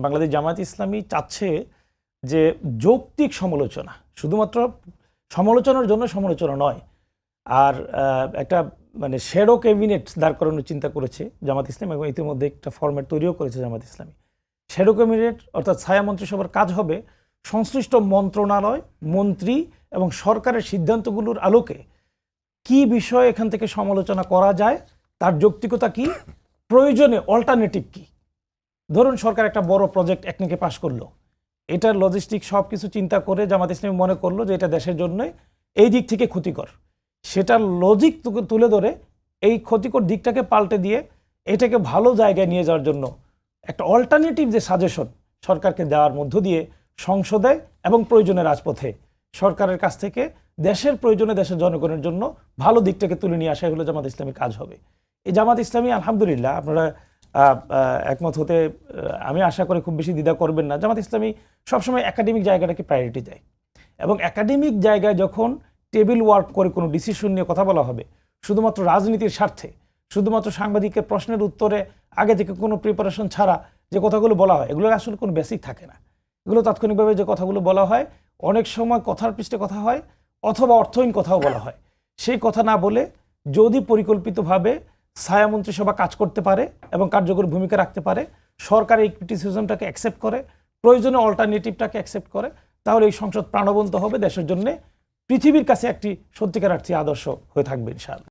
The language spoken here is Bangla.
বাংলাদেশ জামায়াত ইসলামী চাচ্ছে যে যৌক্তিক সমালোচনা, শুধুমাত্র সমালোচনার জন্য সমালোচনা নয়, আর একটা মানে শ্যাডো ক্যাবিনেট দাঁড় করানোর চিন্তা করেছে জামাত ইসলামী এবং ইতিমধ্যে একটা ফরম্যাট তৈরিও করেছে জামাত ইসলামী। শ্যাডো ক্যাবিনেট অর্থাৎ ছায়া মন্ত্রিসভার কাজ হবে সংশ্লিষ্ট মন্ত্রণালয়, মন্ত্রী এবং সরকারের সিদ্ধান্তগুলোর আলোকে কি বিষয়ে এখান থেকে সমালোচনা করা যায়, তার যৌক্তিকতা কি, প্রয়োজনে অল্টারনেটিভ কি। ধরুন সরকার একটা বড় প্রজেক্ট একদিকে পাশ করলো, এটার লজিস্টিক সব কিছু চিন্তা করে জামাত ইসলামী মনে করলো যে এটা দেশের জন্য এই দিক থেকে ক্ষতিকর, সেটার লজিক তুলে ধরে এই ক্ষতিকর দিকটাকে পাল্টে দিয়ে এটাকে ভালো জায়গায় নিয়ে যাওয়ার জন্য একটা অল্টারনেটিভ যে সাজেশন সরকারকে দেওয়ার মধ্য দিয়ে সংসদে এবং প্রয়োজনে রাজপথে সরকারের কাছ থেকে দেশের প্রয়োজনে দেশের জনগণের জন্য ভালো দিকটাকে তুলে নিয়ে আসা, এগুলো জামাত ইসলামী কাজ হবে। এই জামাত ইসলামী আলহামদুলিল্লাহ, আপনারা একমত হতে আমি আশা করি খুব বেশি দ্বিধা করবেন না। জামাত ইসলামী সবসময় একাডেমিক জায়গাটাকে প্রায়োরিটি দেয় এবং একাডেমিক জায়গায় যখন টেবিল ওয়ার্ক করে কোনো ডিসিশন নিয়ে কথা বলা হবে শুধুমাত্র রাজনীতির স্বার্থে, শুধুমাত্র সাংবাদিকের প্রশ্নের উত্তরে আগে থেকে কোনো প্রিপারেশন ছাড়া যে কথাগুলো বলা হয়, এগুলোর আসলে কোনো বেসিক থাকে না। এগুলো তাৎক্ষণিকভাবে যে কথাগুলো বলা হয়, অনেক সময় কথার পৃষ্ঠে কথা হয় অথবা অর্থহীন কথাও বলা হয়। সেই কথা না বলে যদি পরিকল্পিতভাবে ছায়া মন্ত্রিসভা কাজ করতে পারে এবং কার্যকর ভূমিকা রাখতে পারে, সরকার এই ক্রিটিসিজমটাকে অ্যাকসেপ্ট করে, প্রয়োজনে অল্টারনেটিভটাকে অ্যাকসেপ্ট করে, তাহলে এই সংসদ প্রাণবন্ত হবে, দেশের জন্য পৃথিবীর কাছে একটি সত্যিকার আদর্শ হয়ে থাকবে ইনশাআল্লাহ।